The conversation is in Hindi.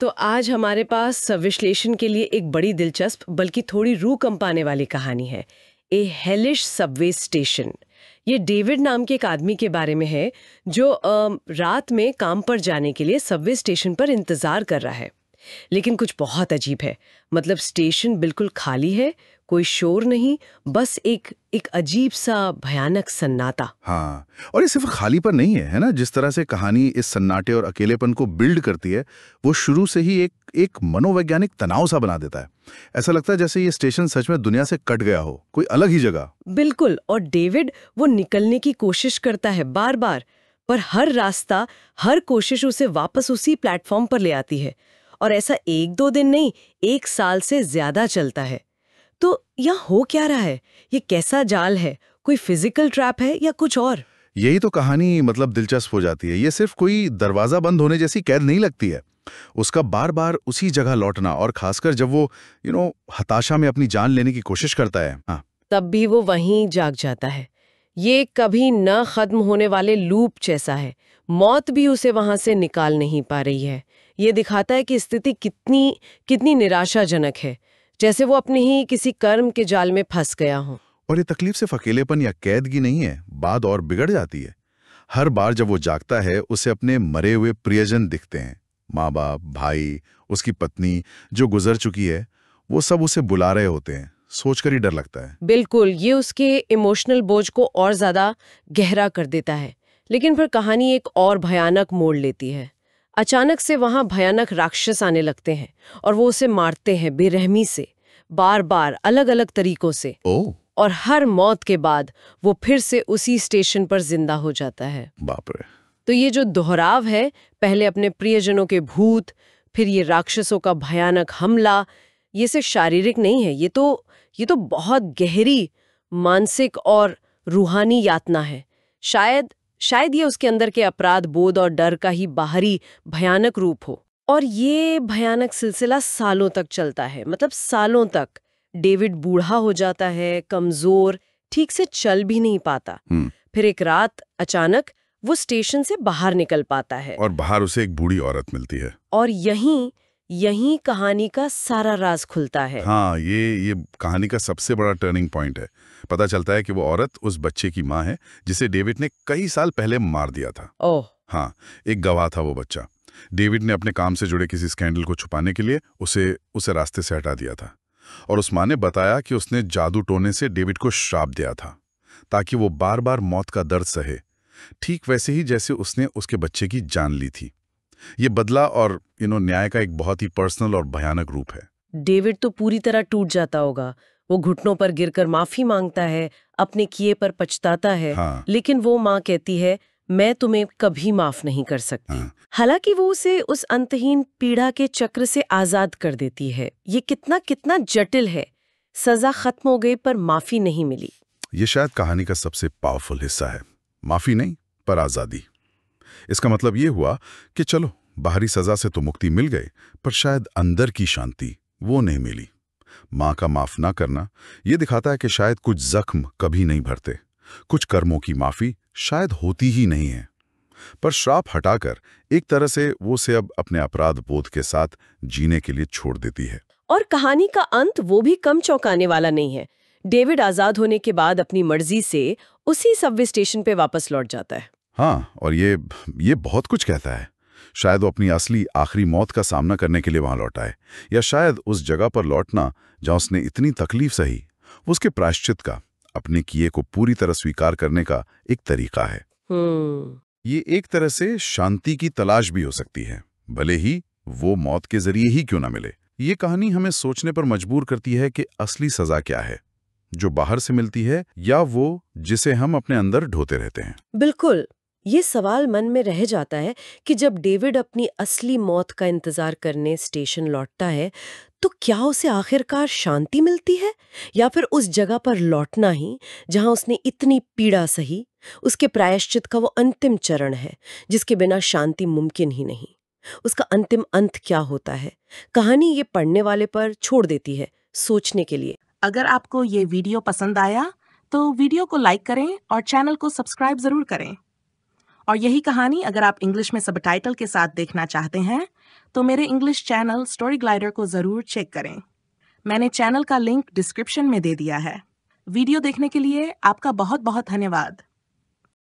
तो आज हमारे पास विश्लेषण के लिए एक बड़ी दिलचस्प बल्कि थोड़ी रूह कंपाने वाली कहानी है। ए हेलिश सबवे स्टेशन। ये डेविड नाम के एक आदमी के बारे में है जो रात में काम पर जाने के लिए सबवे स्टेशन पर इंतजार कर रहा है। लेकिन कुछ बहुत अजीब है। मतलब स्टेशन बिल्कुल खाली है, कोई शोर नहीं, बस एक अजीब सा भयानक सन्नाटा। हाँ, और ये सिर्फ खाली पर नहीं है ना? जिस तरह से कहानी इस सन्नाटे और अकेलेपन को बिल्ड करती है, वो शुरू से ही एक मनोवैज्ञानिक तनाव सा बना देता है। ऐसा लगता है जैसे ये स्टेशन सच में दुनिया से कट गया हो, कोई अलग ही जगह। बिल्कुल। और डेविड वो निकलने की कोशिश करता है बार बार, पर हर रास्ता, हर कोशिश उसे वापस उसी प्लेटफॉर्म पर ले आती है। और ऐसा 1-2 दिन नहीं, 1 साल से ज्यादा चलता है। तो यहाँ हो क्या रहा है? ये कैसा जाल है? कोई फिजिकल ट्रैप है या कुछ और? यही तो कहानी मतलब दिलचस्प हो जाती है। ये सिर्फ कोई दरवाजा बंद होने जैसी कैद नहीं लगती है। उसका बार बार उसी जगह लौटना, और खासकर जब वो हताशा में अपनी जान लेने की कोशिश करता है। हाँ, तब भी वो वहीं जाग जाता है। ये कभी न खत्म होने वाले लूप जैसा है। मौत भी उसे वहां से निकाल नहीं पा रही है। ये दिखाता है कि स्थिति कितनी निराशाजनक है, जैसे वो अपने ही किसी कर्म के जाल में फंस गया हो। और ये तकलीफ सिर्फ अकेलेपन या कैदगी नहीं है, बात और बिगड़ जाती है। हर बार जब वो जागता है, उसे अपने मरे हुए प्रियजन दिखते हैं। माँ बाप, भाई, उसकी पत्नी जो गुजर चुकी है, वो सब उसे बुला रहे होते हैं। सोचकर ही डर लगता है। बिल्कुल, ये उसके इमोशनल बोझ को और ज्यादा गहरा कर देता है। लेकिन फिर कहानी एक और भयानक मोड़ लेती है। अचानक से वहां भयानक राक्षस आने लगते हैं और वो उसे मारते हैं बेरहमी से, बार बार अलग अलग तरीकों से। ओह, और हर मौत के बाद वो फिर से उसी स्टेशन पर जिंदा हो जाता है। बाप रे। तो ये जो दोहराव है, पहले अपने प्रियजनों के भूत, फिर ये राक्षसों का भयानक हमला, ये सिर्फ शारीरिक नहीं है, ये तो बहुत गहरी मानसिक और रूहानी यातना है। शायद ये उसके अंदर के अपराध बोध और डर का ही बाहरी भयानक रूप हो। और ये भयानक सिलसिला सालों तक चलता है, मतलब सालों तक। डेविड बूढ़ा हो जाता है, कमजोर, ठीक से चल भी नहीं पाता। फिर एक रात अचानक वो स्टेशन से बाहर निकल पाता है, और बाहर उसे एक बूढ़ी औरत मिलती है। और यहीं कहानी का सारा राज खुलता है। हाँ, ये कहानी का सबसे बड़ा टर्निंग पॉइंट है। पता चलता है कि वो औरत उस बच्चे की माँ है जिसे डेविड ने कई साल पहले मार दिया था। ओह। हाँ, एक गवाह था वो बच्चा। डेविड ने अपने काम से जुड़े किसी स्कैंडल को छुपाने के लिए उसे रास्ते से हटा दिया था। और उस माँ ने बताया कि उसने जादू टोने से डेविड को श्राप दिया था ताकि वो बार बार मौत का दर्द सहे, ठीक वैसे ही जैसे उसने उसके बच्चे की जान ली थी। ये बदला और न्याय का एक बहुत ही पर्सनल और भयानक रूप है। डेविड तो पूरी तरह टूट जाता होगा। वो घुटनों पर गिरकर माफी मांगता है, अपने किए पर पछताता है। हाँ। लेकिन वो माँ कहती है, मैं तुम्हें कभी माफ नहीं कर सकती। हाँ। हालांकि वो उसे उस अंतहीन पीड़ा के चक्र से आजाद कर देती है। ये कितना जटिल है। सजा खत्म हो गई पर माफी नहीं मिली। ये शायद कहानी का सबसे पावरफुल हिस्सा है। माफी नहीं, पर आजादी। इसका मतलब ये हुआ कि चलो, बाहरी सजा से तो मुक्ति मिल गई, पर शायद अंदर की शांति वो नहीं मिली। माँ का माफ ना करना ये दिखाता है कि शायद कुछ जख्म कभी नहीं भरते, कुछ कर्मों की माफी शायद होती ही नहीं है। पर श्राप हटाकर एक तरह से वो उसे अब अपने अपराध बोध के साथ जीने के लिए छोड़ देती है। और कहानी का अंत वो भी कम चौंकाने वाला नहीं है। डेविड आजाद होने के बाद अपनी मर्जी से उसी सबवे स्टेशन पे वापस लौट जाता है। हाँ, और ये बहुत कुछ कहता है। शायद वो अपनी असली आखिरी मौत का सामना करने के लिए वहां लौटा है, या शायद उस जगह पर लौटना जहां उसने इतनी तकलीफ सही, वो उसके प्रायश्चित का, अपने किए को पूरी तरह स्वीकार करने का एक तरीका है। ये एक तरह से शांति की तलाश भी हो सकती है, भले ही वो मौत के जरिए ही क्यों ना मिले। ये कहानी हमें सोचने पर मजबूर करती है कि असली सजा क्या है, जो बाहर से मिलती है या वो जिसे हम अपने अंदर ढोते रहते हैं। बिल्कुल। ये सवाल मन में रह जाता है कि जब डेविड अपनी असली मौत का इंतजार करने स्टेशन लौटता है, तो क्या उसे आखिरकार शांति मिलती है, या फिर उस जगह पर लौटना ही जहां उसने इतनी पीड़ा सही, उसके प्रायश्चित का वो अंतिम चरण है जिसके बिना शांति मुमकिन ही नहीं। उसका अंतिम अंत क्या होता है, कहानी ये पढ़ने वाले पर छोड़ देती है सोचने के लिए। अगर आपको ये वीडियो पसंद आया तो वीडियो को लाइक करें और चैनल को सब्सक्राइब जरूर करें। और यही कहानी अगर आप इंग्लिश में सबटाइटल के साथ देखना चाहते हैं तो मेरे इंग्लिश चैनल स्टोरी ग्लाइडर को ज़रूर चेक करें। मैंने चैनल का लिंक डिस्क्रिप्शन में दे दिया है। वीडियो देखने के लिए आपका बहुत बहुत धन्यवाद।